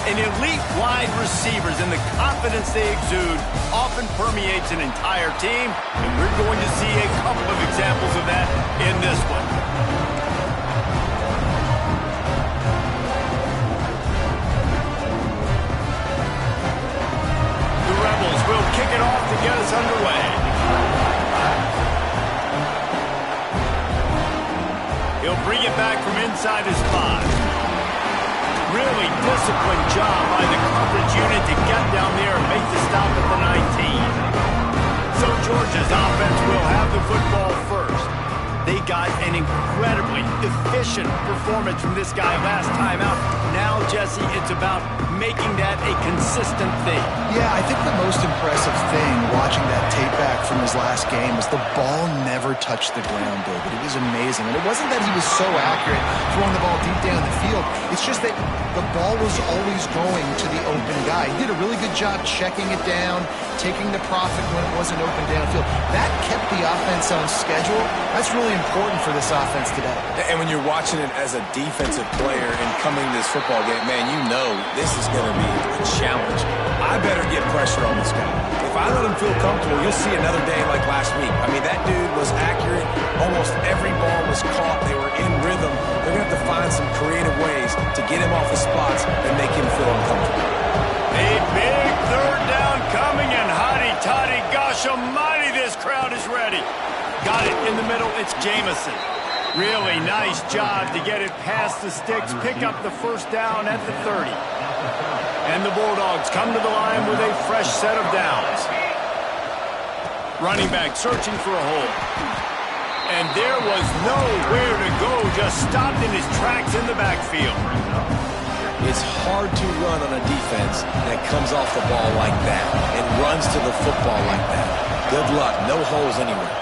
And elite wide receivers and the confidence they exude often permeates an entire team, and we're going to see a couple of examples of that in this one. The Rebels will kick it off to get us underway. He'll bring it back from inside his 5. Really disciplined job by the coverage unit to get down there and make the stop at the 19. So Georgia's offense will have the football first. They got an incredibly efficient performance from this guy last time out. Now, Jesse, it's about making that a consistent thing. Yeah, I think the most impressive thing watching that tape back from his last game is the ball never touched the ground, David. It was amazing. And it wasn't that he was so accurate throwing the ball deep down the field. It's just that the ball was always going to the open guy. He did a really good job checking it down, taking the profit when it wasn't open downfield. That kept the offense on schedule. That's really important for this offense today. And when you're watching it as a defensive player and coming to this football game, man, you know this is going to be a challenge. I better get pressure on this guy. If I let him feel comfortable, you'll see another day like last week. I mean, that dude was accurate. Almost every ball was caught. They were in rhythm. They're going to have to find some creative ways to get him off his spots and make him feel uncomfortable. A big third down coming, and hotty-toddy, gosh almighty, this crowd is ready. Got it in the middle. It's Jamison. Really nice job to get it past the sticks, pick up the first down at the 30. And the Bulldogs come to the line with a fresh set of downs. Running back searching for a hole. And there was nowhere to go, just stopped in his tracks in the backfield. It's hard to run on a defense that comes off the ball like that and runs to the football like that. Good luck. No holes anywhere.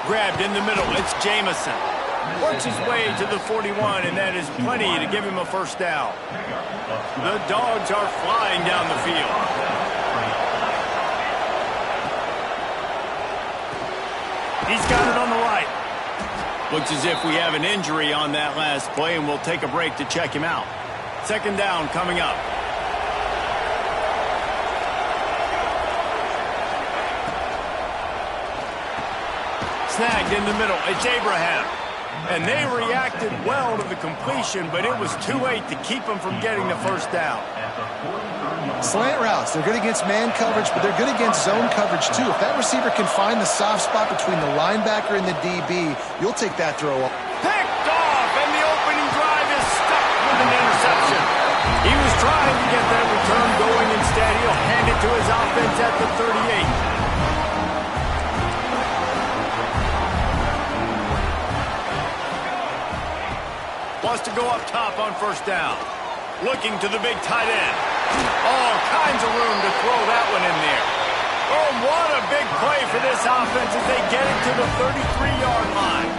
Grabbed in the middle. It's Jamison. Works his way to the 41, and that is plenty to give him a first down. The Dogs are flying down the field. He's got it on the right. Looks as if we have an injury on that last play, and we'll take a break to check him out. Second down coming up. Snagged in the middle. It's Abraham. And they reacted well to the completion, but it was too late to keep them from getting the first down. Slant routes, they're good against man coverage, but they're good against zone coverage too. If that receiver can find the soft spot between the linebacker and the DB, you'll take that throw off. Picked off, and the opening drive is stuck with an interception. He was trying to get that return going. Instead, he'll hand it to his offense at the 38. Wants to go up top on first down. Looking to the big tight end. All kinds of room to throw that one in there. Oh, what a big play for this offense as they get it to the 33-yard line.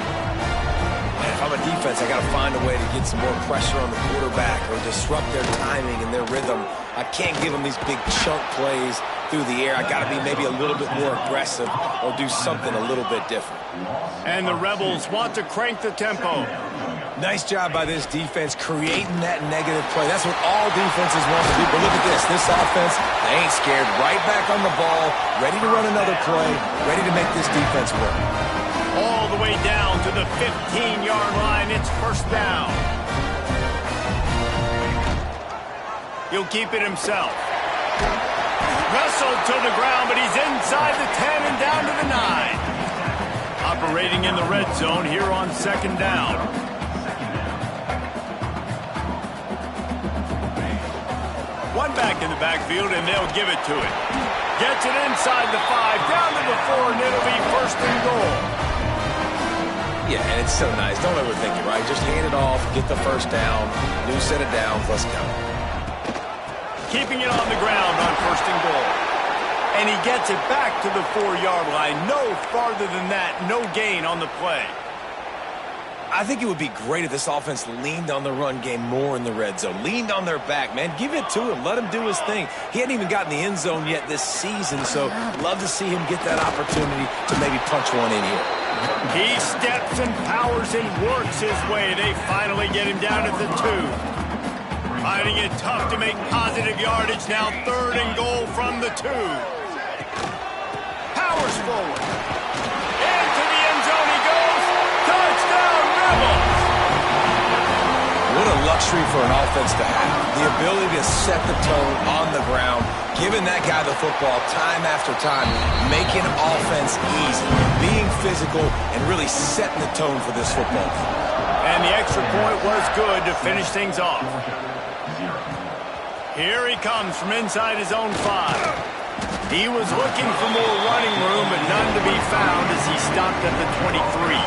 And if I'm a defense, I got to find a way to get some more pressure on the quarterback or disrupt their timing and their rhythm. I can't give them these big chunk plays through the air. I got to be maybe a little bit more aggressive or do something a little bit different. And the Rebels want to crank the tempo. Nice job by this defense creating that negative play. That's what all defenses want to do. But look at this. This offense, they ain't scared. Right back on the ball, ready to run another play, ready to make this defense work. All the way down to the 15-yard line. It's first down. He'll keep it himself. Wrestled to the ground, but he's inside the 10 and down to the 9. Operating in the red zone here on second down. One back in the backfield, and they'll give it to it. Gets it inside the 5, down to the 4, and it'll be first and goal. Yeah, and it's so nice. Don't overthink it, right? Just hand it off, get the first down, new set of downs, let's go. Keeping it on the ground on first and goal. And he gets it back to the 4-yard line. No farther than that, no gain on the play. I think it would be great if this offense leaned on the run game more in the red zone. Leaned on their back, man. Give it to him. Let him do his thing. He hadn't even gotten the end zone yet this season, so love to see him get that opportunity to maybe punch one in here. He steps and powers and works his way. They finally get him down at the 2. Finding it tough to make positive yardage. Now 3rd and goal from the 2. Powers forward. Into the end zone he goes. Touchdown, Rebels! What a luxury for an offense to have. The ability to set the tone on the ground, giving that guy the football time after time, making offense easy, being physical, and really setting the tone for this football. And the extra point was good to finish things off. Here he comes from inside his own 5. He was looking for more running room, but none to be found as he stopped at the 23.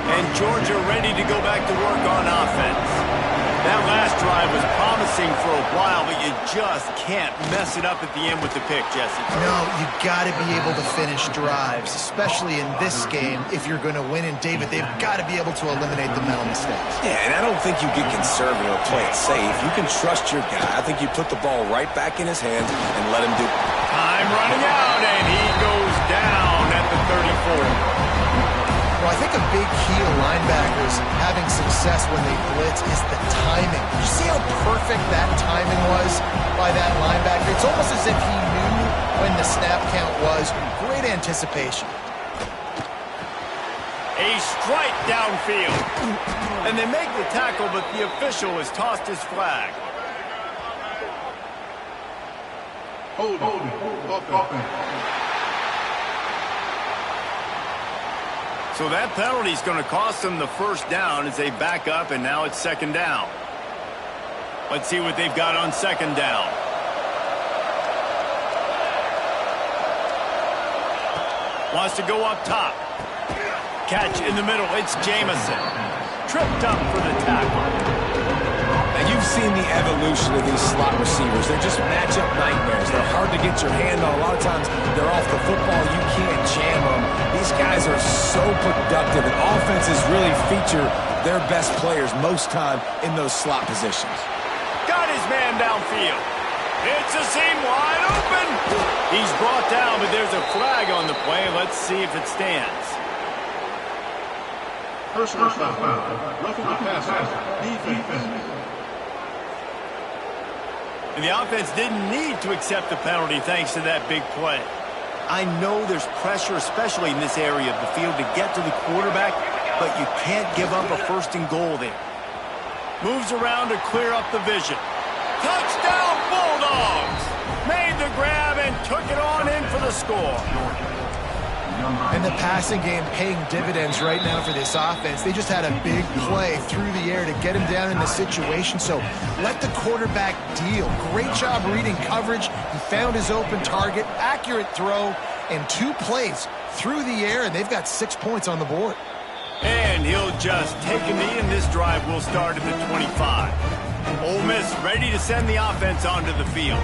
And Georgia ready to go back to work on offense. That last drive was promising for a while, but you just can't mess it up at the end with the pick, Jesse. No, you got to be able to finish drives, especially in this game. If you're going to win, and David, they've got to be able to eliminate the mental mistakes. Yeah, and I don't think you get conservative or play it safe. You can trust your guy. I think you put the ball right back in his hands and let him do it. Time running out, and he goes down at the 34. Well, I think a big key to linebackers having success when they blitz is the timing. Did you see how perfect that timing was by that linebacker? It's almost as if he knew when the snap count was. Great anticipation. A strike downfield. And they make the tackle, but the official has tossed his flag. Hold on. So that penalty is going to cost them the first down as they back up, and now it's 2nd down. Let's see what they've got on 2nd down. Wants to go up top. Catch in the middle. It's Jamison. Tripped up for the tackle. And you've seen the evolution of these slot receivers. They're just matchup nightmares. They're hard to get your hand on. A lot of times they're off the football. You can't jam them. These guys are so productive, and offenses really feature their best players most time in those slot positions. Got his man downfield. It's a seam wide open. He's brought down, but there's a flag on the play. Let's see if it stands. Personal foul. Roughing the passer. Defense. And the offense didn't need to accept the penalty thanks to that big play. I know there's pressure, especially in this area of the field, to get to the quarterback, but you can't give up a 1st and goal there. Moves around to clear up the vision. Touchdown, Bulldogs! Made the grab and took it on in for the score. And the passing game paying dividends right now for this offense. They just had a big play through the air to get him down in the situation. So let the quarterback deal. Great job reading coverage. He found his open target, accurate throw, and 2 plays through the air, and they've got 6 points on the board. And he'll just take a knee, and this drive will start at the 25. Ole Miss ready to send the offense onto the field.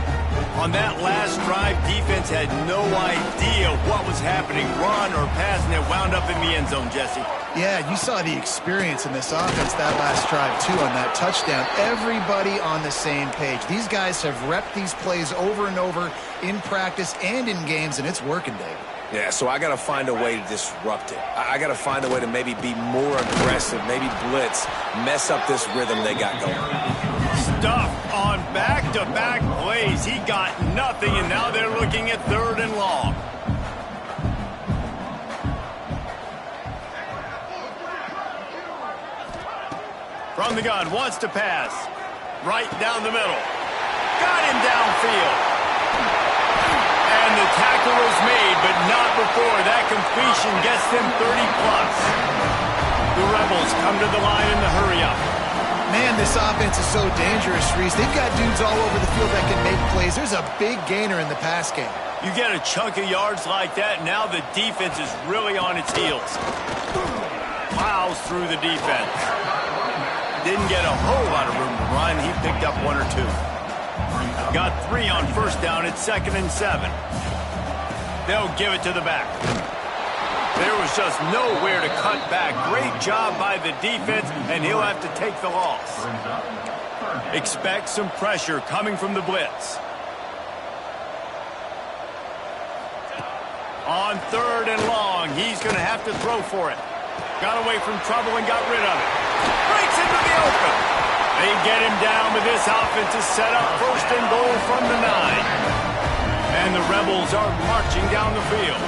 On that last drive, defense had no idea what was happening, run or pass, and it wound up in the end zone, Jesse. Yeah, you saw the experience in this offense that last drive, too, on that touchdown. Everybody on the same page. These guys have repped these plays over and over in practice and in games, and it's working, David. Yeah, so I got to find a way to disrupt it. I got to find a way to maybe be more aggressive, maybe blitz, mess up this rhythm they got going. Stuffed on back-to-back plays. He got nothing, and now they're looking at 3rd and long. From the gun, wants to pass. Right down the middle. Got him downfield. And the tackle was made, but not before that completion gets them 30-plus. The Rebels come to the line in the hurry-up. Man, this offense is so dangerous, Reese. They've got dudes all over the field that can make plays. There's a big gainer in the pass game. You get a chunk of yards like that, now the defense is really on its heels. Plows through the defense. Didn't get a whole lot of room to run. He picked up 1 or 2. Got 3 on 1st down. It's 2nd and 7. They'll give it to the back. There was just nowhere to cut back. Great job by the defense, and he'll have to take the loss. Expect some pressure coming from the blitz. On 3rd and long, he's going to have to throw for it. Got away from trouble and got rid of it. Breaks into the open. They get him down with this offense to set up first and goal from the 9. And the Rebels are marching down the field.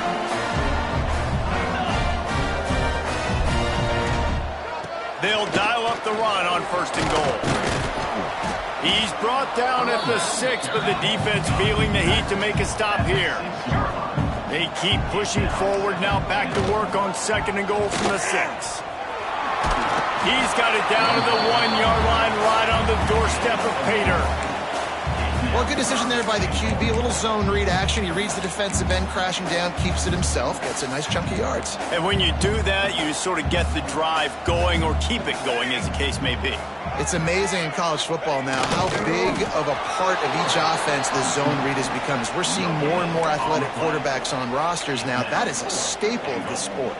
They'll dial up the run on first and goal. He's brought down at the 6, but the defense feeling the heat to make a stop here. They keep pushing forward now, back to work on second and goal from the 6. He's got it down to the 1-yard line, right on the doorstep of Pater. Well, good decision there by the QB. A little zone read action. He reads the defensive end crashing down, keeps it himself, gets a nice chunk of yards. And when you do that, you sort of get the drive going or keep it going, as the case may be. It's amazing in college football now how big of a part of each offense the zone read has become. As we're seeing more and more athletic quarterbacks on rosters now, that is a staple of this sport.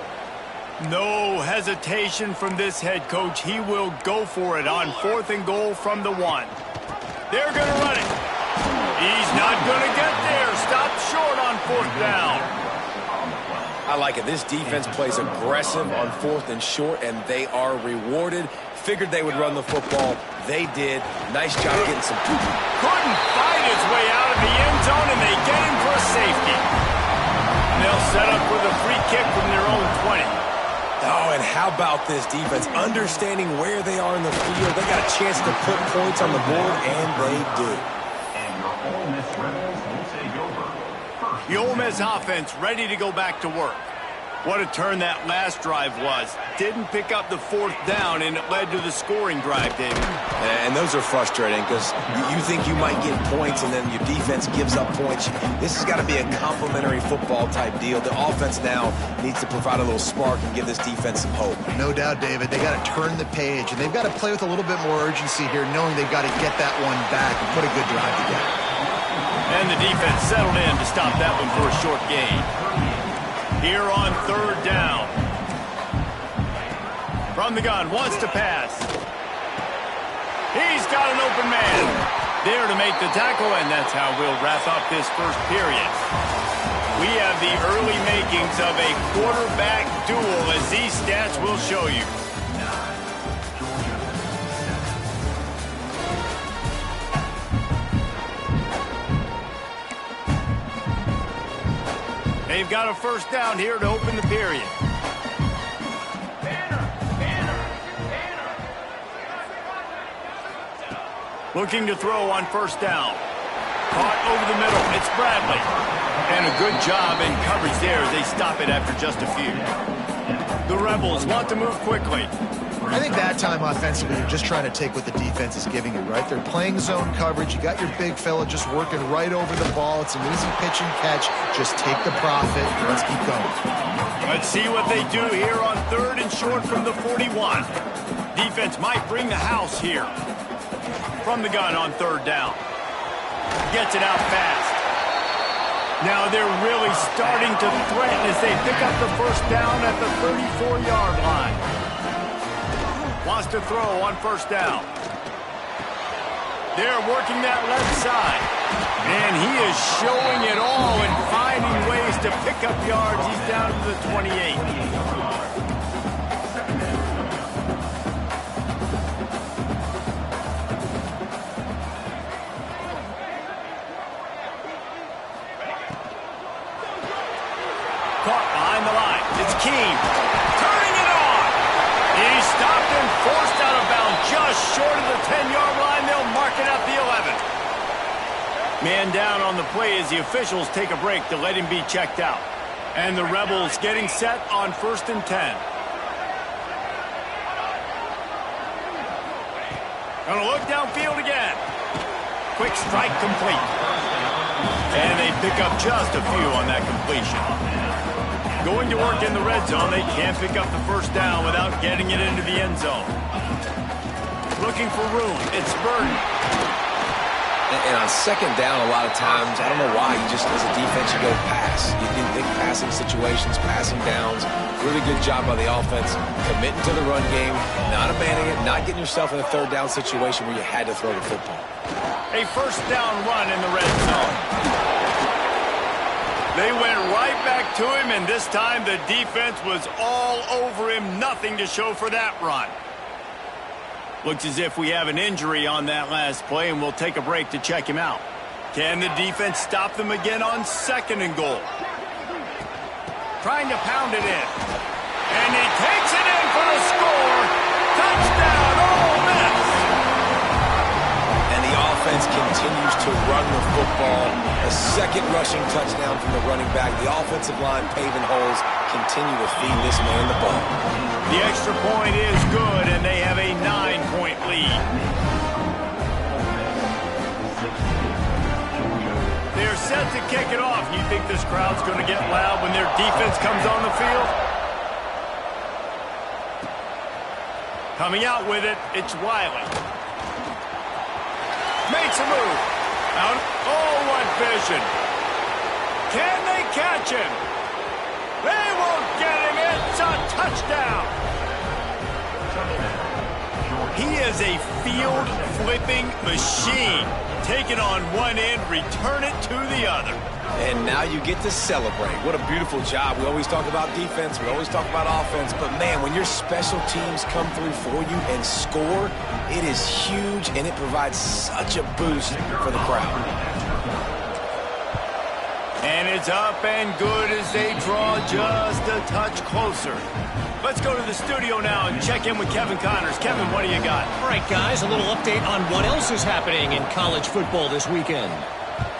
No hesitation from this head coach. He will go for it on fourth and goal from the 1. They're going to run it. He's not going to get there. Stop short on fourth down. I like it. This defense plays aggressive on fourth and short, and they are rewarded. Figured they would run the football. They did. Nice job getting some. Couldn't fight his way out of the end zone, and they get him for a safety. And they'll set up with a free kick from their own 20. Oh, and how about this defense? Understanding where they are in the field. They got a chance to put points on the board, and they do. The Ole Miss offense ready to go back to work. What a turn that last drive was. Didn't pick up the fourth down, and it led to the scoring drive, David. And those are frustrating because you think you might get points, and then your defense gives up points. This has got to be a complementary football type deal. The offense now needs to provide a little spark and give this defense some hope. No doubt, David. They got to turn the page, and they've got to play with a little bit more urgency here, knowing they've got to get that one back and put a good drive together. And the defense settled in to stop that one for a short gain. Here on third down. From the gun, wants to pass. He's got an open man. There to make the tackle, and that's how we'll wrap up this first period. We have the early makings of a quarterback duel, as these stats will show you. They've got a first down here to open the period. Looking to throw on first down. Caught over the middle. It's Bradley. And a good job in coverage there as they stop it after just a few. The Rebels want to move quickly. I think that time offensively, you're just trying to take what the defense is giving you, right? They're playing zone coverage. You got your big fella just working right over the ball. It's an easy pitch and catch. Just take the profit. Let's keep going. Let's see what they do here on third and short from the 41. Defense might bring the house here. From the gun on third down. Gets it out fast. Now they're really starting to threaten as they pick up the first down at the 34-yard line. Wants to throw on first down. They're working that left side. And he is showing it all and finding ways to pick up yards. He's down to the 28. Caught behind the line. It's Keene. Turning it on. He's stopped and forced out of bounds just short of the 10-yard line. They'll mark it at the 11. Man down on the play as the officials take a break to let him be checked out. And the Rebels getting set on first and 10. Gonna look downfield again. Quick strike complete. And they pick up just a few on that completion. Going to work in the red zone. They can't pick up the first down without getting it into the end zone. Looking for room. It's Burton. And on second down, a lot of times, I don't know why, you just, as a defense, you go pass. You do big passing situations, passing downs. Really good job by the offense, committing to the run game, not abandoning it, not getting yourself in a third down situation where you had to throw the football. A first down run in the red zone. They went right back to him, and this time the defense was all over him. Nothing to show for that run. Looks as if we have an injury on that last play, and we'll take a break to check him out. Can the defense stop them again on 2nd and goal? Trying to pound it in. And he takes it in for the score. Touchdown, Ole Miss! And the offense continues to run the football. A 2nd rushing touchdown from the running back. The offensive line paving holes, continue to feed this man the ball. The extra point is good, and they have a 9-point lead. They're set to kick it off. You think this crowd's going to get loud when their defense comes on the field? Coming out with it, it's Wiley. Makes a move. Out. Oh, what vision. Can they catch him? They won't get him. It's a touchdown. He is a field-flipping machine. Take it on one end, return it to the other. And now you get to celebrate. What a beautiful job. We always talk about defense. We always talk about offense. But, man, when your special teams come through for you and score, it is huge, and it provides such a boost for the crowd. And it's up and good as they draw just a touch closer. Let's go to the studio now and check in with Kevin Connors. Kevin, what do you got? All right, guys, a little update on what else is happening in college football this weekend.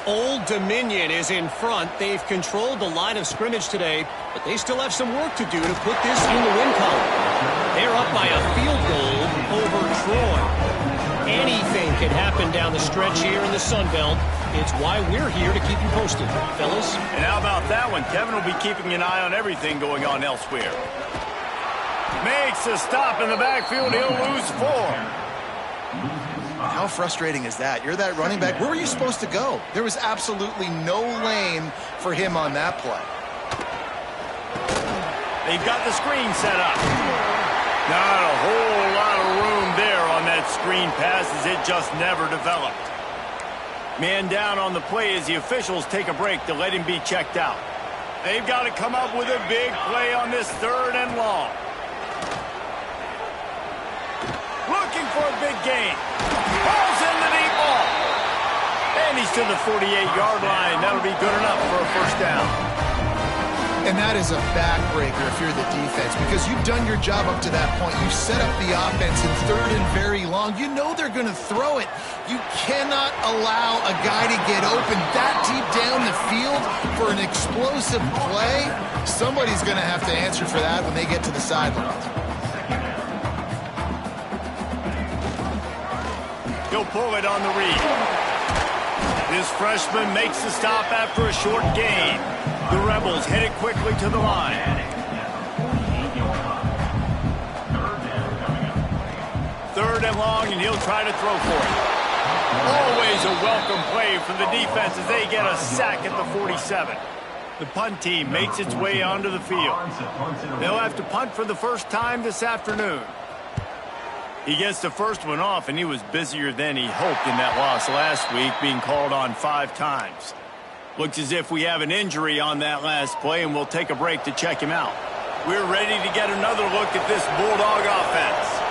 Old Dominion is in front. They've controlled the line of scrimmage today, but they still have some work to do to put this in the win column. They're up by a field goal over Troy. Anything can happen down the stretch here in the Sun Belt. It's why we're here to keep you posted, fellas. And how about that one? Kevin will be keeping an eye on everything going on elsewhere. Makes a stop in the backfield. He'll lose 4. How frustrating is that? You're that running back. Where were you supposed to go? There was absolutely no lane for him on that play. They've got the screen set up. Not a whole lot of room there on that screen pass as it just never developed. Man down on the play as the officials take a break to let him be checked out. They've got to come up with a big play on this 3rd and long. Looking for a big gain. Falls in the deep ball. And he's to the 48-yard line. That'll be good enough for a 1st down. And that is a backbreaker if you're the defense, because you've done your job up to that point. You've set up the offense in 3rd and very long. You know they're going to throw it. You cannot allow a guy to get open that deep down the field for an explosive play. Somebody's going to have to answer for that when they get to the sidelines. He'll pull it on the read. This freshman makes the stop after a short gain. The Rebels headed quickly to the line. 3rd and long, and he'll try to throw for it. Always a welcome play from the defense as they get a sack at the 47. The punt team makes its way onto the field. They'll have to punt for the first time this afternoon. He gets the first one off, and he was busier than he hoped in that loss last week, being called on 5 times. Looks as if we have an injury on that last play, and we'll take a break to check him out. We're ready to get another look at this Bulldog offense.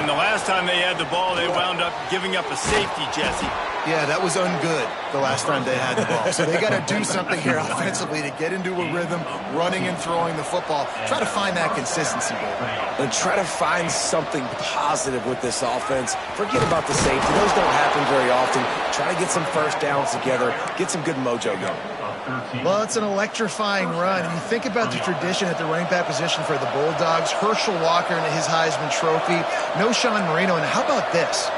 And the last time they had the ball, they wound up giving up a safety, Jesse. Yeah, that was ungood the last time they had the ball. So they got to do something here offensively to get into a rhythm, running and throwing the football. Try to find that consistency, baby. And try to find something positive with this offense. Forget about the safety. Those don't happen very often. Try to get some 1st downs together. Get some good mojo going. Well, it's an electrifying run. You think about the tradition at the running back position for the Bulldogs. Herschel Walker and his Heisman Trophy. No Sean Marino. And how about this?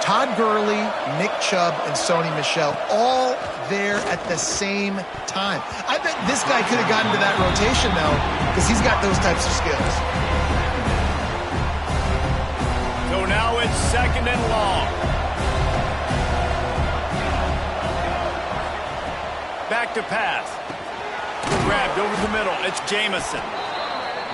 Todd Gurley, Nick Chubb, and Sony Michel all there at the same time. I bet this guy could have gotten to that rotation, though, because he's got those types of skills. So now it's 2nd and long. Back to pass. Grabbed over the middle. It's Jamison.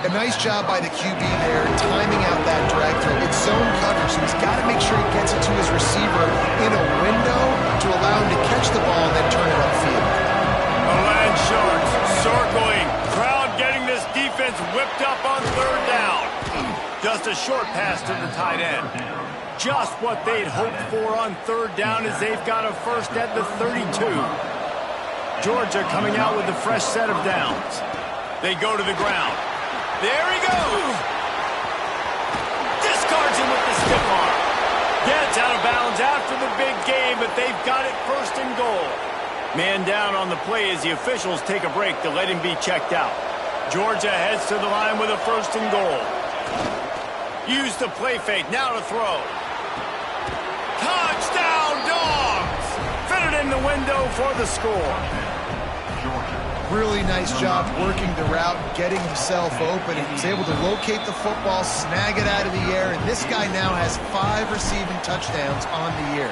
A nice job by the QB there, timing out that drag throw. It's zone coverage, so he's got to make sure he gets it to his receiver in a window to allow him to catch the ball and then turn it upfield. The Land Sharks circling. Crowd getting this defense whipped up on 3rd down. Just a short pass to the tight end. just what they'd hoped for on third down as they've got a first at the 32. Georgia coming out with a fresh set of downs. They go to the ground. There he goes. Discards him with the stiff arm. Gets out of bounds after the big game, but they've got it first and goal. Man down on the play as the officials take a break to let him be checked out. Georgia heads to the line with a first and goal. Use the play fake, now to throw. Touchdown, Dogs! Fitted in the window for the score. Really nice job working the route, getting himself open, and he's able to locate the football, snag it out of the air, and this guy now has 5 receiving touchdowns on the year.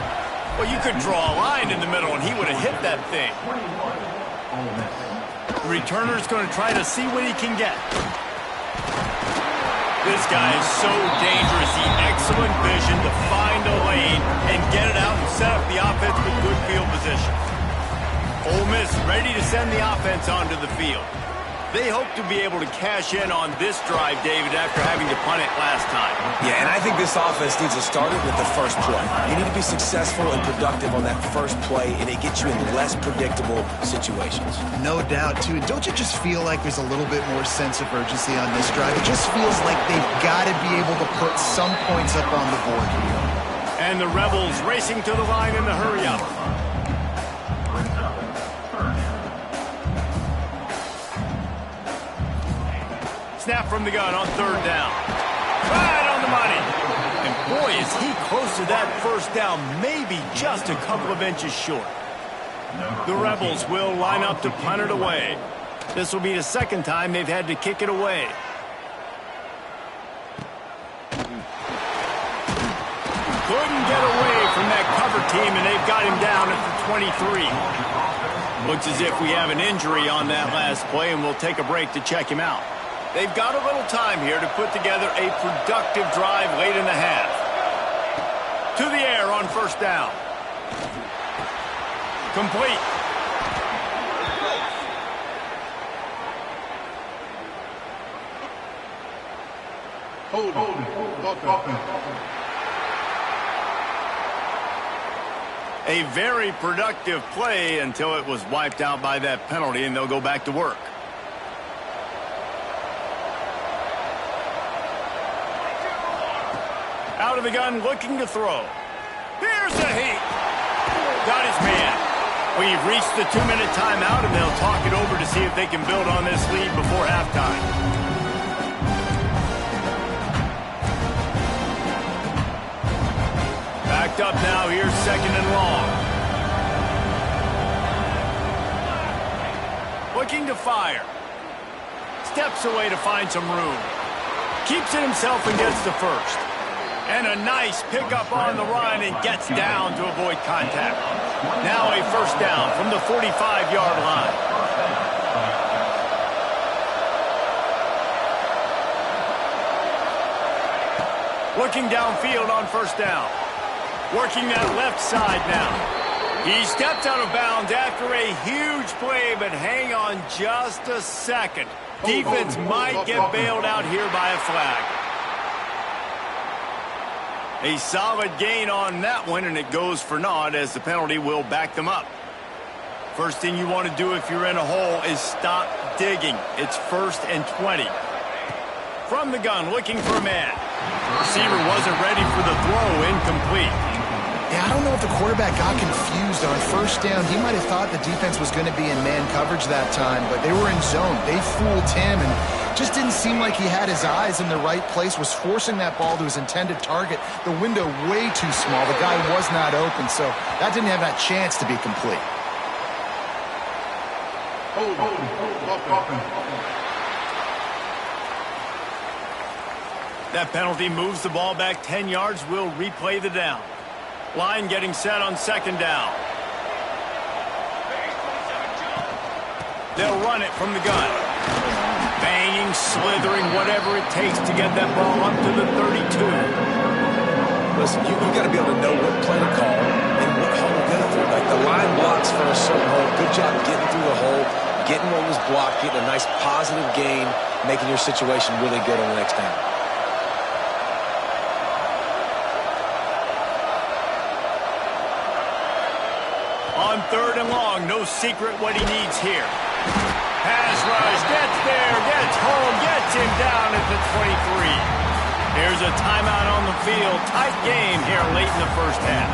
Well, you could draw a line in the middle, and he would have hit that thing. The returner's going to try to see what he can get. This guy is so dangerous. The excellent vision to find a lane and get it out and set up the offense with good field position. Ole Miss ready to send the offense onto the field. They hope to be able to cash in on this drive, David, after having to punt it last time. Yeah, and I think this offense needs to start it with the first play. You need to be successful and productive on that first play, and it gets you in less predictable situations. No doubt, too. Don't you just feel like there's a little bit more sense of urgency on this drive? It just feels like they've got to be able to put some points up on the board here. And the Rebels racing to the line in the hurry-up. Snap from the gun on third down. Right on the money. And boy, is he close to that first down, maybe just a couple of inches short. The Rebels will line up to punt it away. This will be the second time they've had to kick it away. Couldn't get away from that cover team, and they've got him down at the 23. Looks as if we have an injury on that last play, and we'll take a break to check him out. They've got a little time here to put together a productive drive late in the half. To the air on first down. Complete. A very productive play until it was wiped out by that penalty, and they'll go back to work. Out of the gun, looking to throw. Here's the heat. Got his man. We've reached the 2-minute timeout, and they'll talk it over to see if they can build on this lead before halftime. Backed up now, here's second and long. Looking to fire. Steps away to find some room. Keeps it himself and gets the first. And a nice pickup on the run and gets down to avoid contact. Now a first down from the 45-yard line. Looking downfield on first down. Working that left side now. He steps out of bounds after a huge play, but hang on just a second. Defense might get bailed out here by a flag. A solid gain on that one, and it goes for naught as the penalty will back them up. First thing you want to do if you're in a hole is stop digging. It's 1st and 20. From the gun, looking for a man. Receiver wasn't ready for the throw, incomplete. Yeah, I don't know if the quarterback got confused on first down. He might have thought the defense was going to be in man coverage that time, but they were in zone. They fooled him and just didn't seem like he had his eyes in the right place, was forcing that ball to his intended target. The window way too small. The guy was not open, so that didn't have that chance to be complete. That penalty moves the ball back 10 yards. We'll replay the down. Line getting set on second down. They'll run it from the gun. Banging, slithering, whatever it takes to get that ball up to the 32. Listen, you got to be able to know what play to call and what hole to go through. Like the line blocks for a certain hole. Good job getting through the hole, getting what was blocked, getting a nice positive gain, making your situation really good on the next down. On 3rd and long, no secret what he needs here. Pass rush, gets there, gets home, gets him down at the 23. Here's a timeout on the field. Tight game here late in the first half.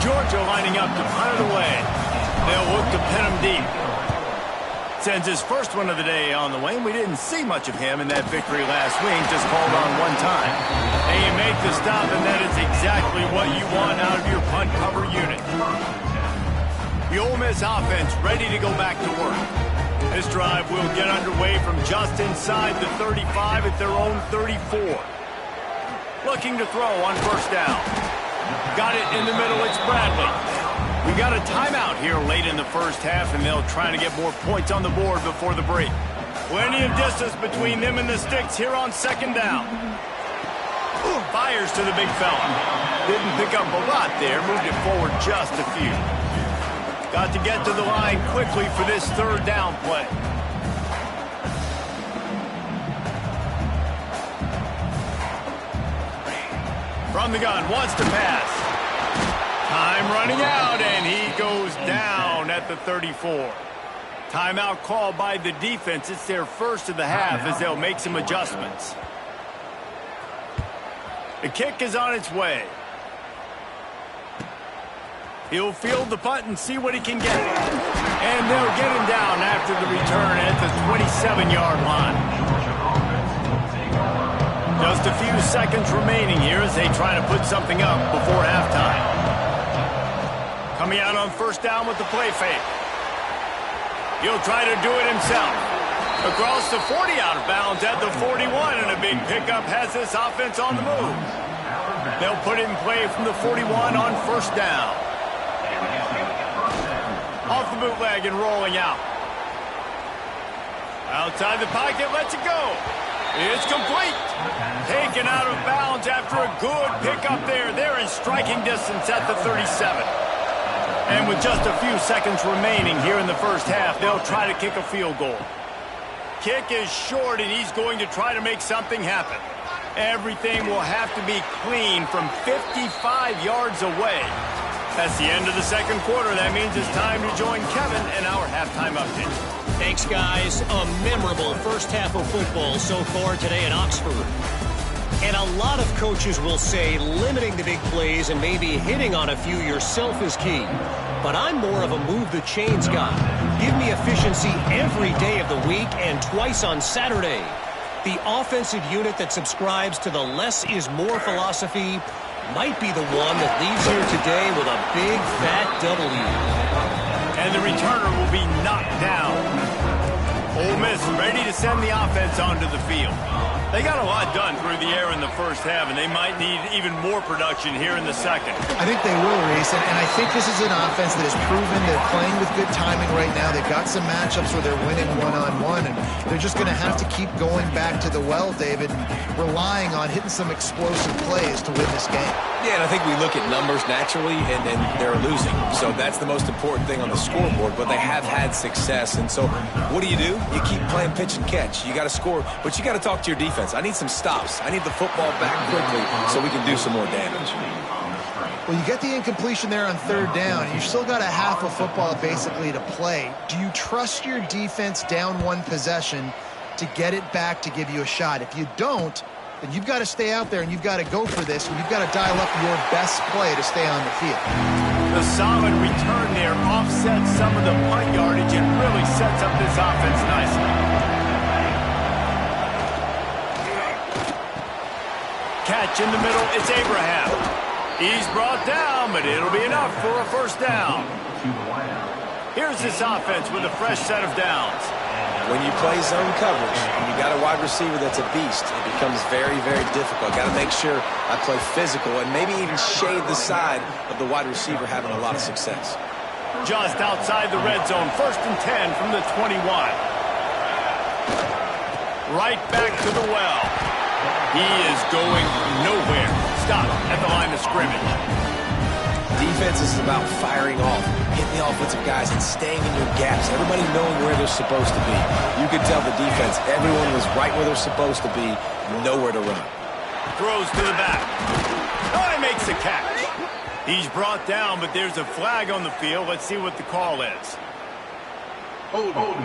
Georgia lining up to punt it away. They'll look to pin him deep. Sends his first one of the day on the way. We didn't see much of him in that victory last week. Just called on one time. And you make the stop, and that is exactly what you want out of your punt cover unit. The Ole Miss offense ready to go back to work. This drive will get underway from just inside the 35 at their own 34. Looking to throw on first down. Got it in the middle. It's Bradley. We got a timeout here late in the first half, and they'll try to get more points on the board before the break. Plenty of distance between them and the sticks here on second down. Fires to the big fella. Didn't pick up a lot there. Moved it forward just a few. Got to get to the line quickly for this 3rd down play. From the gun, wants to pass. Time running out, and he goes down at the 34. Timeout called by the defense. It's their first of the half as they'll make some adjustments. The kick is on its way. He'll field the punt and see what he can get. And they'll get him down after the return at the 27-yard line. Just a few seconds remaining here as they try to put something up before halftime. Coming out on first down with the play fake. He'll try to do it himself. Across the 40, out of bounds at the 41, and a big pickup has this offense on the move. They'll put it in play from the 41 on first down. Off the bootleg and rolling out. Outside the pocket, lets it go. It's complete. Taken out of bounds after a good pickup there. They're in striking distance at the 37. And with just a few seconds remaining here in the first half, they'll try to kick a field goal. Kick is short, and he's going to try to make something happen. Everything will have to be clean from 55 yards away. That's the end of the second quarter. That means it's time to join Kevin and our halftime update. Thanks, guys. A memorable first half of football so far today in Oxford. And a lot of coaches will say limiting the big plays and maybe hitting on a few yourself is key. But I'm more of a move the chains guy. Give me efficiency every day of the week and twice on Saturday. The offensive unit that subscribes to the less is more philosophy might be the one that leaves here today with a big fat W. And the returner will be knocked down. Ole Miss ready to send the offense onto the field. They got a lot done through the air in the first half, and they might need even more production here in the second. I think they will, Reese, and I think this is an offense that has proven they're playing with good timing right now. They've got some matchups where they're winning one-on-one, and they're just going to have to keep going back to the well, David, and relying on hitting some explosive plays to win this game. Yeah, and I think we look at numbers naturally, and they're losing. So that's the most important thing on the scoreboard, but they have had success. And so what do? You keep playing pitch and catch. You got to score, but you got to talk to your defense. I need some stops. I need the football back quickly so we can do some more damage. Well, you get the incompletion there on third down. You still got a half of football basically to play. Do you trust your defense down one possession to get it back to give you a shot? If you don't, then you've got to stay out there and you've got to go for this, and you've got to dial up your best play to stay on the field. The solid return there offsets some of the punt yardage and really sets up this offense nicely. Catch in the middle, it's Abraham. He's brought down, but it'll be enough for a first down. Here's this offense with a fresh set of downs. When you play zone coverage and you got a wide receiver that's a beast, it becomes very, very difficult. Got to make sure I play physical and maybe even shade the side of the wide receiver having a lot of success. Just outside the red zone, 1st and 10 from the 21. Right back to the well. He is going nowhere. Stop at the line of scrimmage. Defense is about firing off, hitting the offensive guys, and staying in your gaps. Everybody knowing where they're supposed to be. You could tell the defense, everyone was right where they're supposed to be, nowhere to run. Throws to the back. Oh, he makes the catch. He's brought down, but there's a flag on the field. Let's see what the call is. Hold on.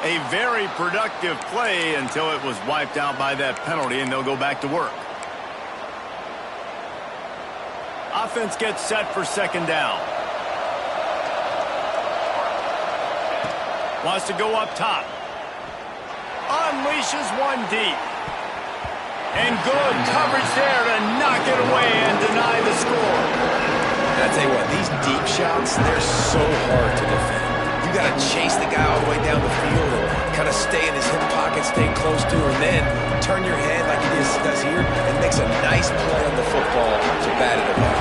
A very productive play until it was wiped out by that penalty, and they'll go back to work. Offense gets set for second down. Wants to go up top. Unleashes one deep. And good coverage there to knock it away and deny the score. And I tell you what, these deep shots, they're so hard to defend. You got to chase the guy all the way down the field and kind of stay in his hip pocket, stay close to him, and then turn your head like he does here and makes a nice play on the football to bat it away.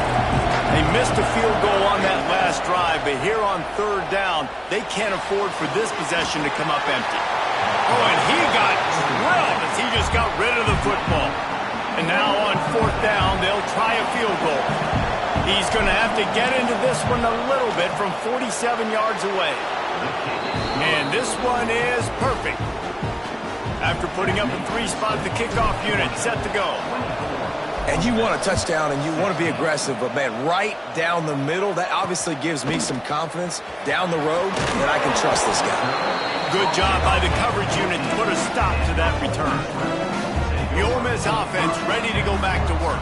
They missed a field goal on that last drive, but here on third down, they can't afford for this possession to come up empty. Oh, and he got drilled as he just got rid of the football. And now on fourth down, they'll try a field goal. He's going to have to get into this one a little bit from 47 yards away. And this one is perfect. After putting up a three-spot, the kickoff unit set to go. And you want a touchdown and you want to be aggressive, but, man, right down the middle, that obviously gives me some confidence down the road that I can trust this guy. Good job by the coverage unit to put a stop to that return. The Ole Miss offense ready to go back to work.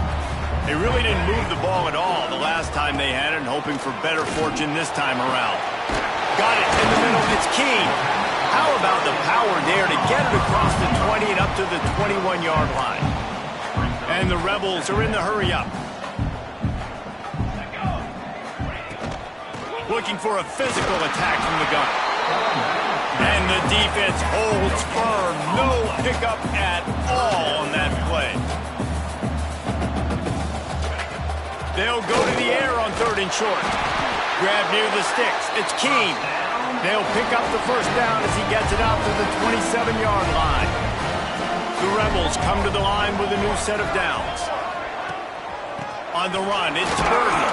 They really didn't move the ball at all the last time they had it, and hoping for better fortune this time around. Got it in the middle. It's Keene. How about the power there to get it across the 20 and up to the 21-yard line? And the Rebels are in the hurry-up. Looking for a physical attack from the gun. And the defense holds firm. No pickup at all on that play. They'll go to the air on third and short. Grab near the sticks. It's Keene. They'll pick up the first down as he gets it out to the 27-yard line. The Rebels come to the line with a new set of downs. On the run, it's Burton.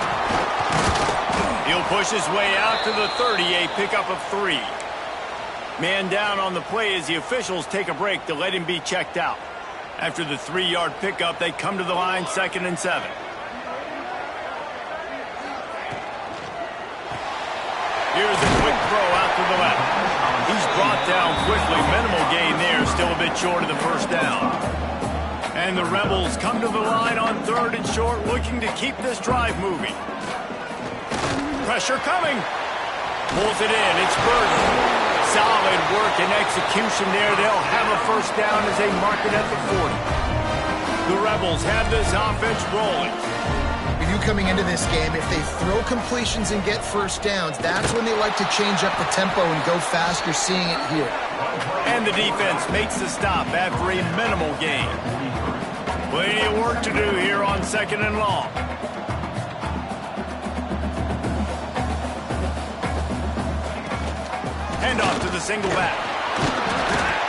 He'll push his way out to the 30, a pickup of 3. Man down on the play as the officials take a break to let him be checked out. After the 3-yard pickup, they come to the line, 2nd and 7. Here's a quick throw out to the left. He's brought down quickly. Minimal gain there, still a bit short of the first down. And the Rebels come to the line on third and short, looking to keep this drive moving. Pressure coming. Pulls it in. It's Burton. Solid work and execution there. They'll have a first down as they mark it at the 40. The Rebels have this offense rolling. You coming into this game, if they throw completions and get first downs, that's when they like to change up the tempo and go fast. You're seeing it here. And the defense makes the stop after a minimal gain. Plenty of work to do here on 2nd and long. Handoff to the single back.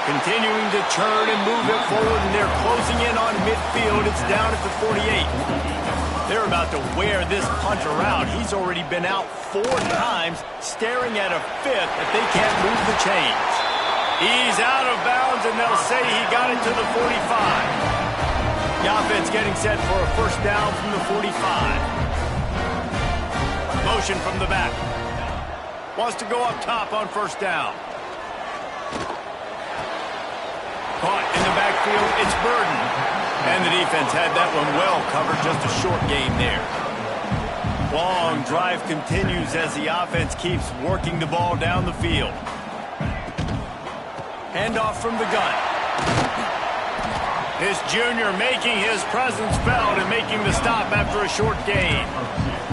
Continuing to turn and move it forward, and they're closing in on midfield. It's down at the 48. They're about to wear this punter out. He's already been out 4 times, staring at a 5th if they can't move the chains. He's out of bounds, and they'll say he got it to the 45. The offense getting set for a first down from the 45. Motion from the back. Wants to go up top on first down. Caught in the backfield, it's Burton. And the defense had that one well covered, just a short game there. Long drive continues as the offense keeps working the ball down the field. Handoff from the gun. This junior making his presence felt and making the stop after a short gain.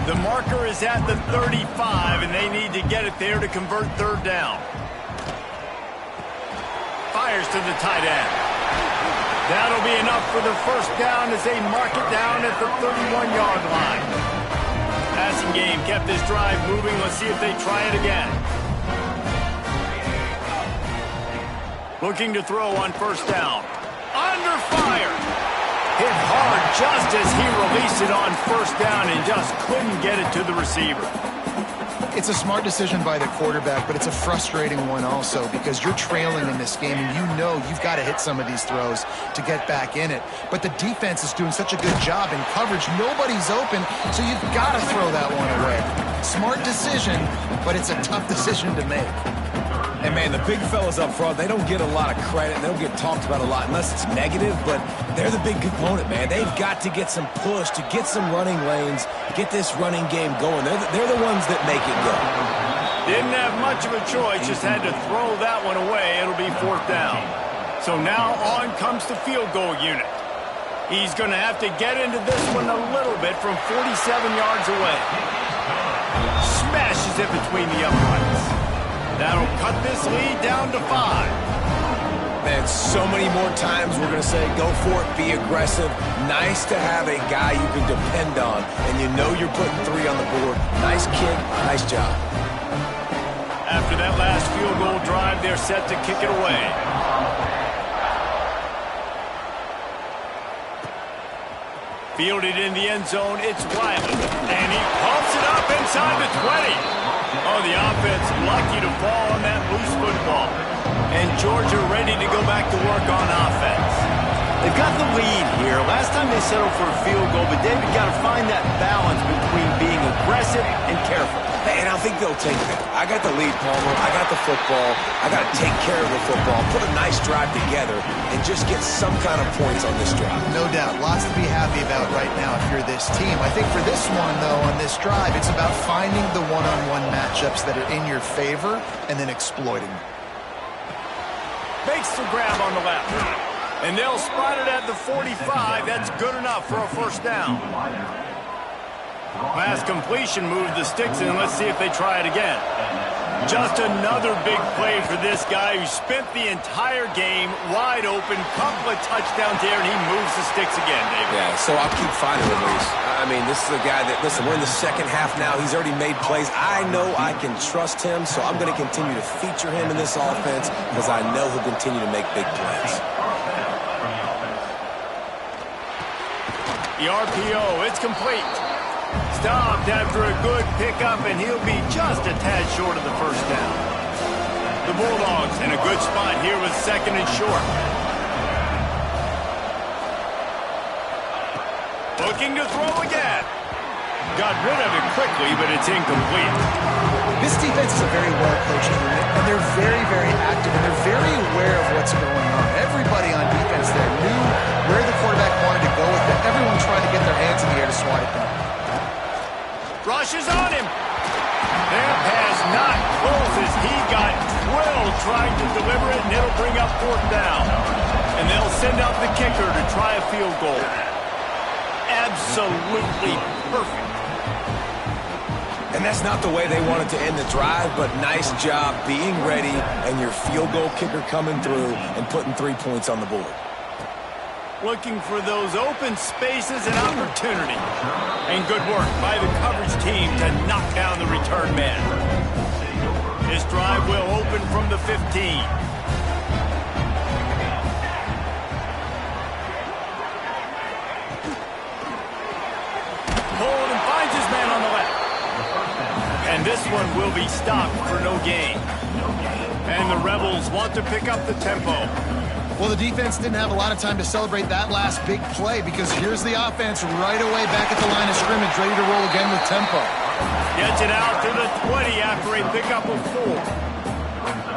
The marker is at the 35, and they need to get it there to convert third down. Fires to the tight end. That'll be enough for the first down as they mark it down at the 31-yard line. Passing game kept this drive moving. Let's see if they try it again. Looking to throw on first down. Under fire. Hit hard just as he released it on first down and just couldn't get it to the receiver. It's a smart decision by the quarterback, but it's a frustrating one also because you're trailing in this game and you know you've got to hit some of these throws to get back in it. But the defense is doing such a good job in coverage. Nobody's open, so you've got to throw that one away. Smart decision, but it's a tough decision to make. And, man, the big fellas up front, they don't get a lot of credit. They don't get talked about a lot unless it's negative, but they're the big component, man. They've got to get some push, to get some running lanes, get this running game going. They're the ones that make it go. Didn't have much of a choice, just had to throw that one away. It'll be 4th down. So now on comes the field goal unit. He's going to have to get into this one a little bit from 47 yards away. Smashes it between the uprights. That'll cut this lead down to 5. Man, so many more times we're going to say, go for it, be aggressive. Nice to have a guy you can depend on, and you know you're putting 3 on the board. Nice kick, nice job. After that last field goal drive, they're set to kick it away. Fielded in the end zone, it's Riley. And he pumps it up inside the 20. Oh, the offense lucky to fall on that loose football. And Georgia ready to go back to work on offense. They've got the lead here. Last time they settled for a field goal, but David got to find that balance between being aggressive and careful. Hey, and I think they'll take that. I got the lead, Palmer. I got the football. I got to take care of the football, put a nice drive together, and just get some kind of points on this drive. No doubt. Lots to be happy about right now if you're this team. I think for this one, though, on this drive, it's about finding the one-on-one matchups that are in your favor and then exploiting them. Makes the grab on the left. And they'll spot it at the 45. That's good enough for a 1st down. Pass completion moved the sticks in. Let's see if they try it again. Just another big play for this guy who spent the entire game wide open. Couple of touchdowns there, and he moves the sticks again, David. Yeah, so I'll keep finding him, Reese. I mean, this is a guy that, listen, we're in the second half now. He's already made plays. I know I can trust him, so I'm going to continue to feature him in this offense because I know he'll continue to make big plays. The RPO, it's complete. Stopped after a good pickup, and he'll be just a tad short of the 1st down. The Bulldogs in a good spot here with 2nd and short. Looking to throw again. Got rid of it quickly, but it's incomplete. This defense is a very well-coached unit, and they're very, very active, and they're very aware of what's going on. Everybody on defense there knew where the quarterback wanted to go with it. Everyone trying to get their hands in the air to swat it down. Rushes on him. That pass not close as he got drilled trying to deliver it, and it'll bring up 4th down. And they'll send out the kicker to try a field goal. Absolutely perfect. And that's not the way they wanted to end the drive, but nice job being ready and your field goal kicker coming through and putting 3 points on the board. Looking for those open spaces and opportunity. And good work by the coverage team to knock down the return man. This drive will open from the 15. Hold and finds his man on the left. And this one will be stopped for no gain. And the Rebels want to pick up the tempo. Well, the defense didn't have a lot of time to celebrate that last big play because here's the offense right away back at the line of scrimmage, ready to roll again with tempo. Gets it out to the 20 after a pickup of 4.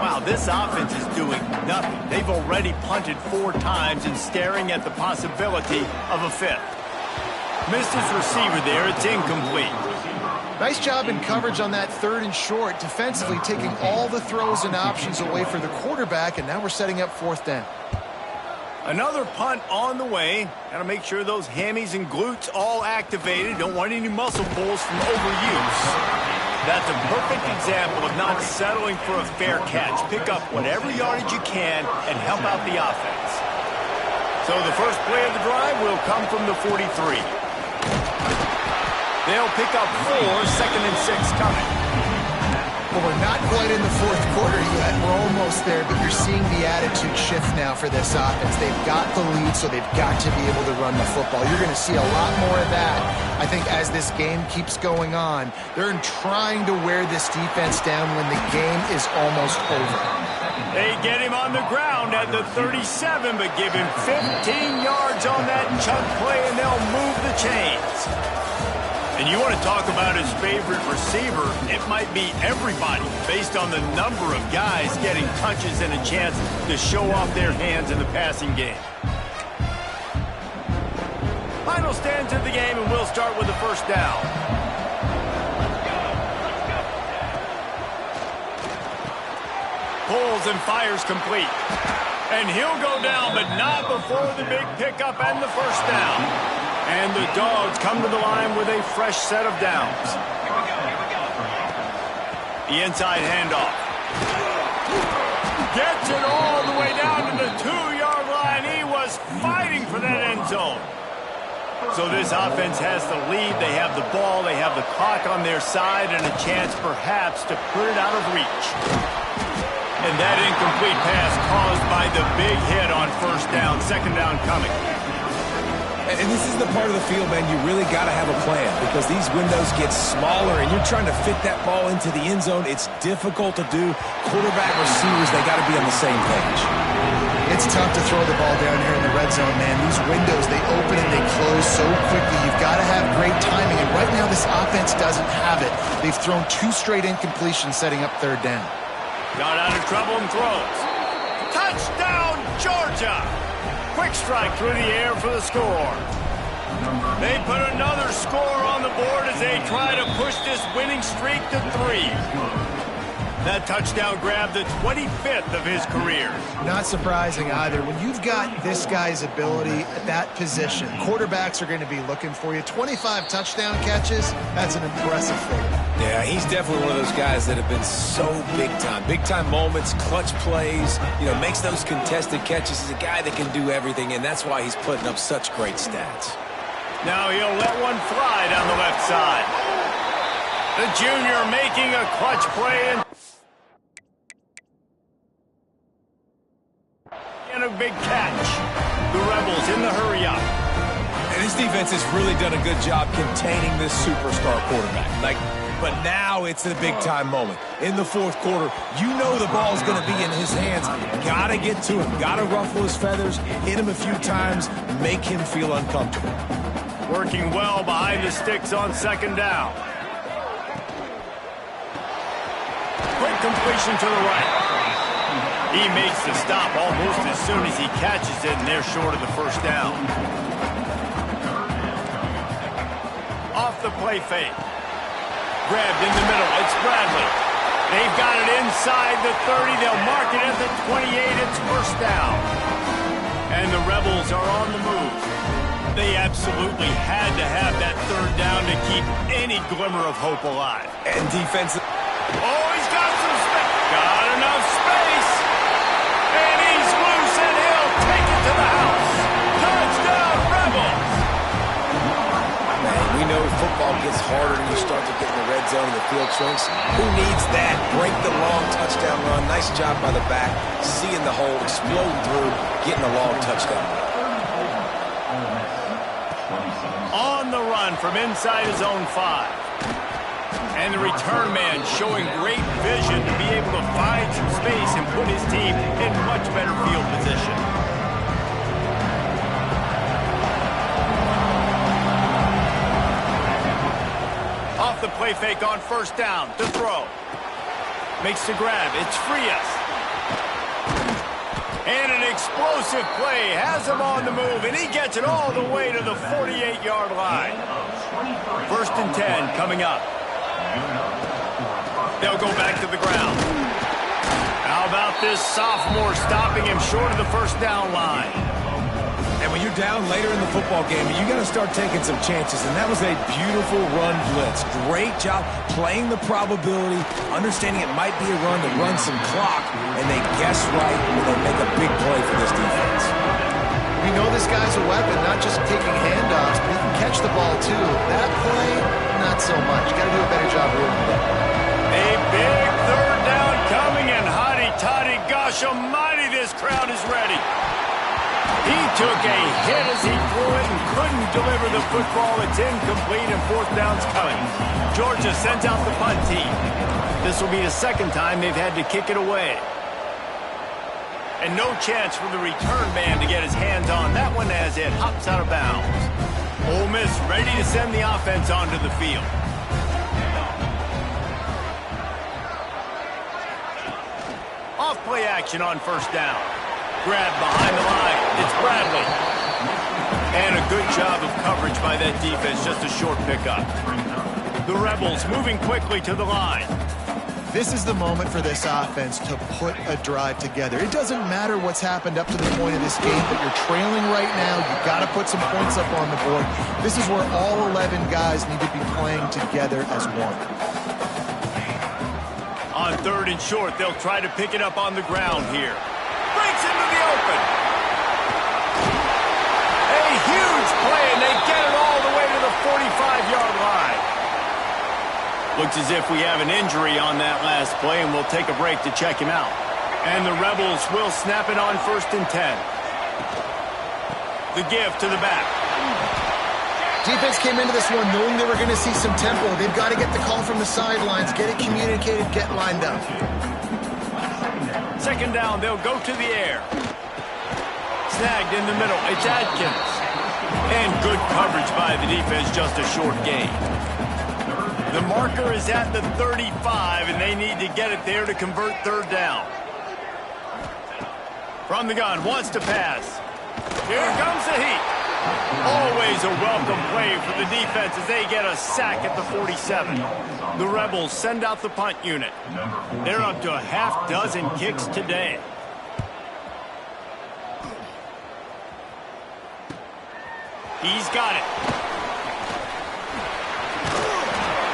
Wow, this offense is doing nothing. They've already punted 4 times and staring at the possibility of a 5th. Missed his receiver there. It's incomplete. Nice job in coverage on that 3rd and short, defensively taking all the throws and options away for the quarterback, and now we're setting up 4th down. Another punt on the way. Got to make sure those hammies and glutes all activated. Don't want any muscle pulls from overuse. That's a perfect example of not settling for a fair catch. Pick up whatever yardage you can and help out the offense. So the first play of the drive will come from the 43. They'll pick up 4, 2nd and 6 coming. Well, we're not quite in the fourth quarter yet. We're almost there, but you're seeing the attitude shift now for this offense. They've got the lead, so they've got to be able to run the football. You're going to see a lot more of that, I think, as this game keeps going on. They're trying to wear this defense down when the game is almost over. They get him on the ground at the 37, but give him 15 yards on that chunk play, and they'll move the chains. And you want to talk about his favorite receiver, it might be everybody based on the number of guys getting touches and a chance to show off their hands in the passing game. Final stands of the game, and we'll start with the first down. Pulls and fires complete. And he'll go down, but not before the big pickup and the first down. And the Dogs come to the line with a fresh set of downs. The inside handoff. Gets it all the way down to the 2-yard line. He was fighting for that end zone. So this offense has the lead. They have the ball. They have the clock on their side and a chance perhaps to put it out of reach. And that incomplete pass caused by the big hit on first down. Second down coming. And this is the part of the field, man, you really got to have a plan because these windows get smaller and you're trying to fit that ball into the end zone. It's difficult to do. Quarterback, receivers, they got to be on the same page. It's tough to throw the ball down here in the red zone, man. These windows, they open and they close so quickly. You've got to have great timing, and right now this offense doesn't have it. They've thrown 2 straight incompletions setting up third down. Got out of trouble and throws. Touchdown, Georgia! Quick strike through the air for the score. They put another score on the board as they try to push this winning streak to 3. That touchdown grabbed the 25th of his career. Not surprising either. When you've got this guy's ability at that position, quarterbacks are going to be looking for you. 25 touchdown catches, that's an impressive figure. Yeah, he's definitely one of those guys that have been so big time. Big time moments, clutch plays, makes those contested catches. He's a guy that can do everything, and that's why he's putting up such great stats. Now he'll let one fly down the left side. The junior making a clutch play and a big catch. The Rebels in the hurry-up. And this defense has really done a good job containing this superstar quarterback. But now it's the big-time moment. In the fourth quarter, you know the ball's going to be in his hands. Got to get to him. Got to ruffle his feathers, hit him a few times, make him feel uncomfortable. Working well behind the sticks on second down. Quick completion to the right. He makes the stop almost as soon as he catches it, and they're short of the first down. Off the play fake. Grabbed in the middle. It's Bradley. They've got it inside the 30. They'll mark it at the 28. It's first down. And the Rebels are on the move. They absolutely had to have that third down to keep any glimmer of hope alive. And defense. Oh, he's got some space. Got enough space. And he's loose, and he'll take it to the house. Touchdown, Rebels. Man, we know football gets harder when you start to get in the red zone and the field shrinks. Who needs that? Break the long touchdown run. Nice job by the back. Seeing the hole, exploding through, getting a long touchdown run. On the run from inside his own 5. And the return man showing great vision to be able to find some space and put his team in much better field position. Off the play fake on first down to throw. Makes the grab. It's Frias. And an explosive play has him on the move, and he gets it all the way to the 48-yard line. First and 10 coming up. They'll go back to the ground. How about this sophomore stopping him short of the first down line? And when you're down later in the football game, you got to start taking some chances. And that was a beautiful run blitz. Great job playing the probability, understanding it might be a run to run some clock, and they guess right when they make a big play for this defense. We know this guy's a weapon, not just taking handoffs, but he can catch the ball too. That play, not so much. Got to do a better job with it. A big third down coming, and hotty-toddy, gosh almighty, this crowd is ready. He took a hit as he threw it and couldn't deliver the football. It's incomplete, and fourth down's coming. Georgia sends out the punt team. This will be the second time they've had to kick it away. And no chance for the return man to get his hands on that one as it hops out of bounds. Ole Miss ready to send the offense onto the field. Off-play action on first down. Grab behind the line. It's Bradley. And a good job of coverage by that defense. Just a short pickup. The Rebels moving quickly to the line. This is the moment for this offense to put a drive together. It doesn't matter what's happened up to the point of this game, but you're trailing right now. You've got to put some points up on the board. This is where all 11 guys need to be playing together as one. On third and short, they'll try to pick it up on the ground here. Breaks into the open. A huge play, and they get it all the way to the 45-yard line. Looks as if we have an injury on that last play, and we'll take a break to check him out. And the Rebels will snap it on 1st and 10. The give to the back. Defense came into this one knowing they were going to see some tempo. They've got to get the call from the sidelines, get it communicated, get lined up. Second down, they'll go to the air. Snagged in the middle. It's Adkins. And good coverage by the defense, just a short gain. The marker is at the 35, and they need to get it there to convert third down. From the gun, wants to pass. Here comes the heat. Always a welcome play for the defense as they get a sack at the 47. The Rebels send out the punt unit. They're up to a half dozen kicks today. He's got it.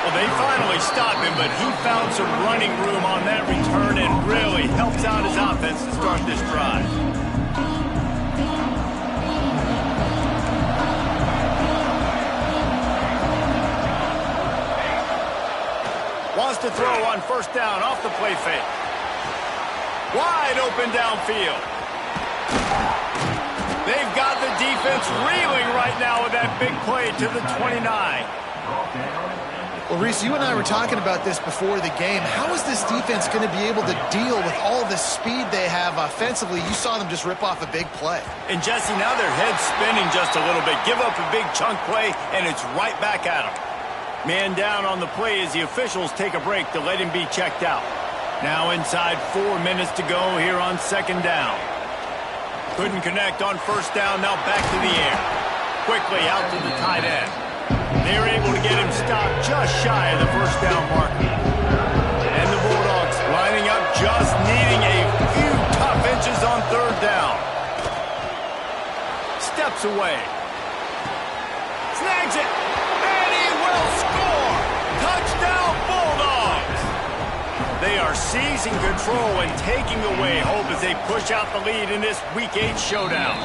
Well, they finally stopped him, but he found some running room on that return and really helps out his offense to start this drive. Wants to throw on first down off the play fake. Wide open downfield. They've got the defense reeling right now with that big play to the 29. Well, Reese, you and I were talking about this before the game. How is this defense going to be able to deal with all the speed they have offensively? You saw them just rip off a big play. And, Jesse, now their head's spinning just a little bit. Give up a big chunk play, and it's right back at them. Man down on the play as the officials take a break to let him be checked out. Now inside 4 minutes to go here on second down. Couldn't connect on first down, now back to the air. Quickly out to the tight end. They're able to get him stopped just shy of the first down marker. And the Bulldogs lining up, just needing a few tough inches on third down. Steps away. Snags it. And he will score. Touchdown Bulldogs. They are seizing control and taking away hope as they push out the lead in this Week 8 showdown.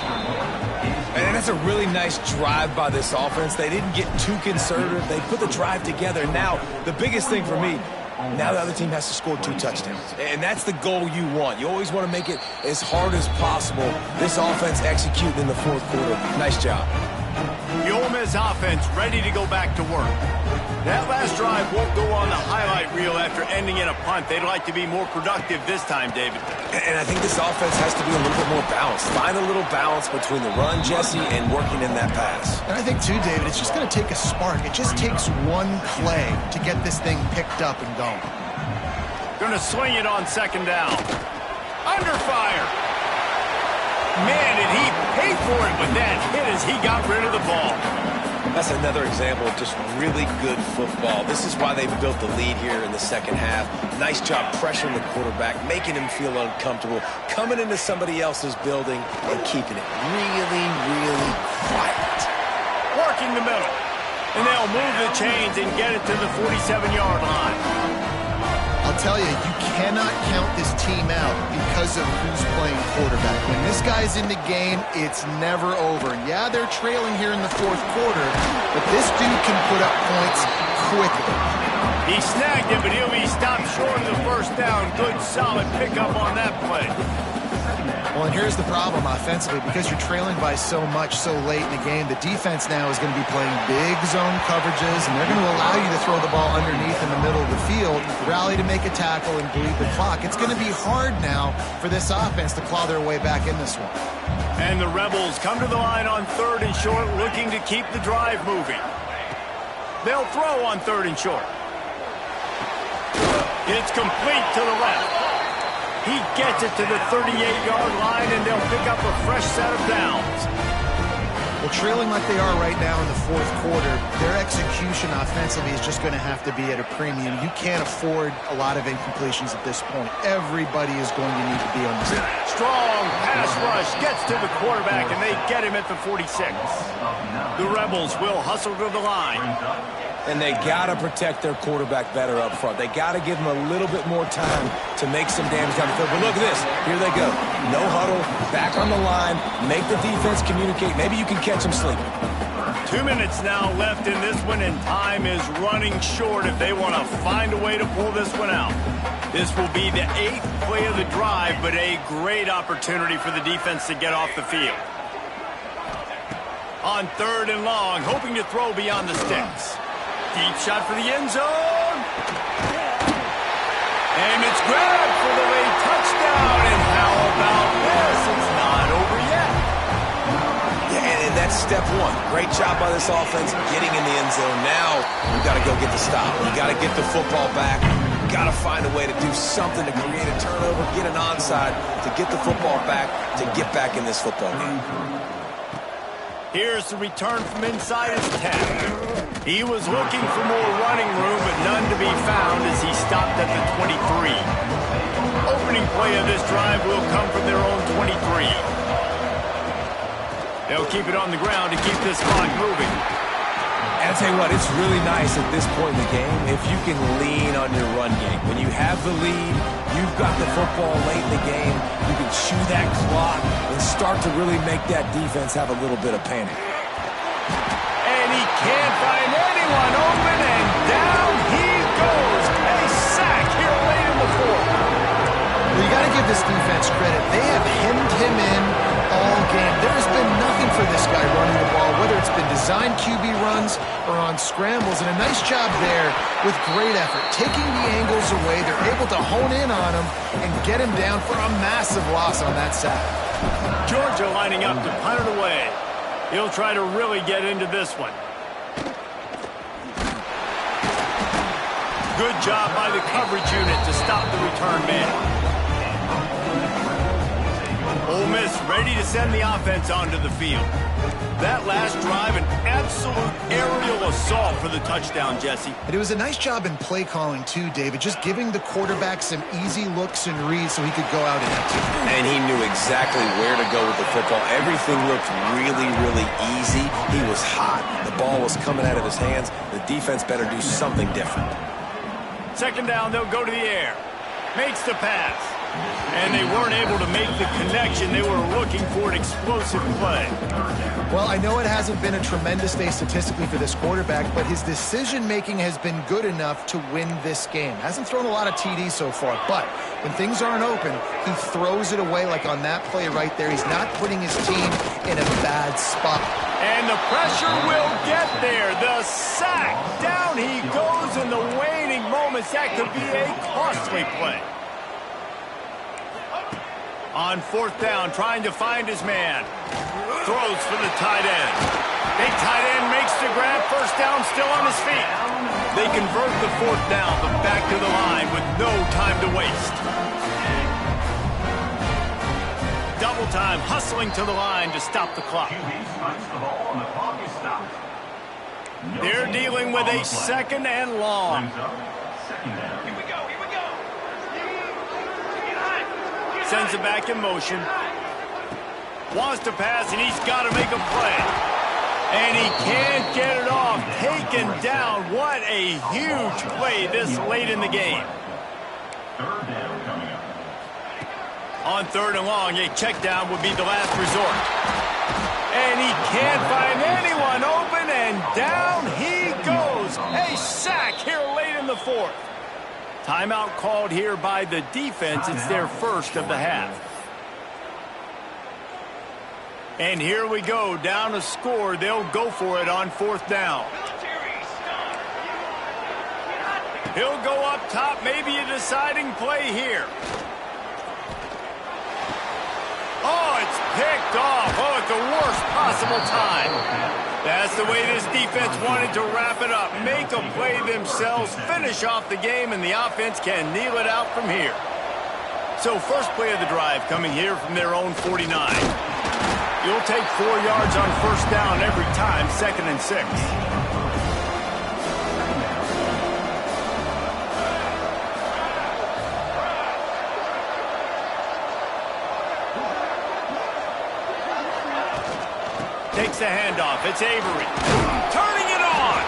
And that's a really nice drive by this offense. They didn't get too conservative. They put the drive together. Now, the biggest thing for me, now the other team has to score 2 touchdowns. And that's the goal you want. You always want to make it as hard as possible. This offense executing in the fourth quarter. Nice job. The Ole Miss offense ready to go back to work. That last drive won't go on the highlight reel after ending in a punt. They'd like to be more productive this time, David. And I think this offense has to be a little bit more balanced. Find a little balance between the run, Jesse, and working in that pass. And I think, too, David, it's just going to take a spark. It just takes one play to get this thing picked up and going. Going to swing it on second down. Under fire. Man, did he pay for it with that hit as he got rid of the ball. That's another example of just really good football. This is why they built the lead here in the second half. Nice job pressuring the quarterback, making him feel uncomfortable, coming into somebody else's building and keeping it really, really quiet. Working the middle. And they'll move the chains and get it to the 47-yard line. I'll tell you, you cannot count this team out because of who's playing quarterback. When this guy's in the game, it's never over. And yeah, they're trailing here in the fourth quarter, but this dude can put up points quickly. He snagged him, but he'll be stopped short of the first down. Good, solid pickup on that play. Well, and here's the problem offensively. Because you're trailing by so much so late in the game, the defense now is going to be playing big zone coverages, and they're going to allow you to throw the ball underneath in the middle of the field, rally to make a tackle, and bleed the clock. It's going to be hard now for this offense to claw their way back in this one. And the Rebels come to the line on 3rd and short, looking to keep the drive moving. They'll throw on 3rd and short. It's complete to the left. He gets it to the 38-yard line, and they'll pick up a fresh set of downs. Well, trailing like they are right now in the 4th quarter, their execution offensively is just going to have to be at a premium. You can't afford a lot of incompletions at this point. Everybody is going to need to be on the side. Strong pass rush gets to the quarterback, and they get him at the 46. The Rebels will hustle to the line. And they got to protect their quarterback better up front. They got to give him a little bit more time to make some damage down the field. But look at this. Here they go. No huddle, back on the line, make the defense communicate. Maybe you can catch them sleeping. 2 minutes now left in this one, and time is running short if they want to find a way to pull this one out. This will be the 8th play of the drive, but a great opportunity for the defense to get off the field. On 3rd and long, hoping to throw beyond the sticks. Deep shot for the end zone. And it's grabbed for the late touchdown. And how about this? It's not over yet. Yeah, and that's step one. Great job by this offense getting in the end zone. Now you got to go get the stop. You got to get the football back. You got to find a way to do something to create a turnover, get an onside, to get the football back, to get back in this football game. Here's the return from inside his 10. He was looking for more running room, but none to be found as he stopped at the 23. Opening play of this drive will come from their own 23. They'll keep it on the ground to keep this clock moving. And I'll tell you what, it's really nice at this point in the game if you can lean on your run game. When you have the lead, you've got the football late in the game, you can chew that clock and start to really make that defense have a little bit of panic. And he can't find anyone open, and down he goes. A sack here late in the 4th. Well, you got to give this defense credit. They have hemmed him in all game. There has been nothing for this guy running the ball, whether it's been designed QB runs or on scrambles, and a nice job there with great effort. Taking the angles away, they're able to hone in on him and get him down for a massive loss on that sack. Georgia lining up to punt it away. He'll try to really get into this one. Good job by the coverage unit to stop the return man. Ole Miss ready to send the offense onto the field. That last drive, an absolute aerial assault for the touchdown, Jesse. And it was a nice job in play calling too, David, just giving the quarterback some easy looks and reads so he could go out and execute. And he knew exactly where to go with the football. Everything looked really, really easy. He was hot. The ball was coming out of his hands. The defense better do something different. 2nd down, they'll go to the air. Makes the pass. And they weren't able to make the connection. They were looking for an explosive play. Well, I know it hasn't been a tremendous day statistically for this quarterback, but his decision-making has been good enough to win this game. Hasn't thrown a lot of TDs so far, but when things aren't open, he throws it away like on that play right there. He's not putting his team in a bad spot. And the pressure will get there. The sack. Down he goes in the waning moments. That could be a costly play. On 4th down, trying to find his man. Throws for the tight end. Big tight end makes the grab. 1st down, still on his feet. They convert the 4th down, but back to the line with no time to waste. Double time, hustling to the line to stop the clock. They're dealing with a 2nd and long. Sends it back in motion. Wants to pass, and he's got to make a play. And he can't get it off. Taken down. What a huge play this late in the game. On 3rd and long, a check down would be the last resort. And he can't find anyone open, and down he goes. A sack here late in the the fourth. Timeout called here by the defense. It's their first of the half. And here we go, down a score. They'll go for it on fourth down. He'll go up top, maybe a deciding play here. Oh, it's picked off. Oh, at the worst possible time. That's the way this defense wanted to wrap it up. Make a play themselves, finish off the game, and the offense can kneel it out from here. So first play of the drive coming here from their own 49. You'll take 4 yards on first down every time, 2nd and 6. Takes the handoff. It's Avery. Turning it on.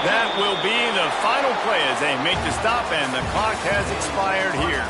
That will be the final play as they make the stop, and the clock has expired here.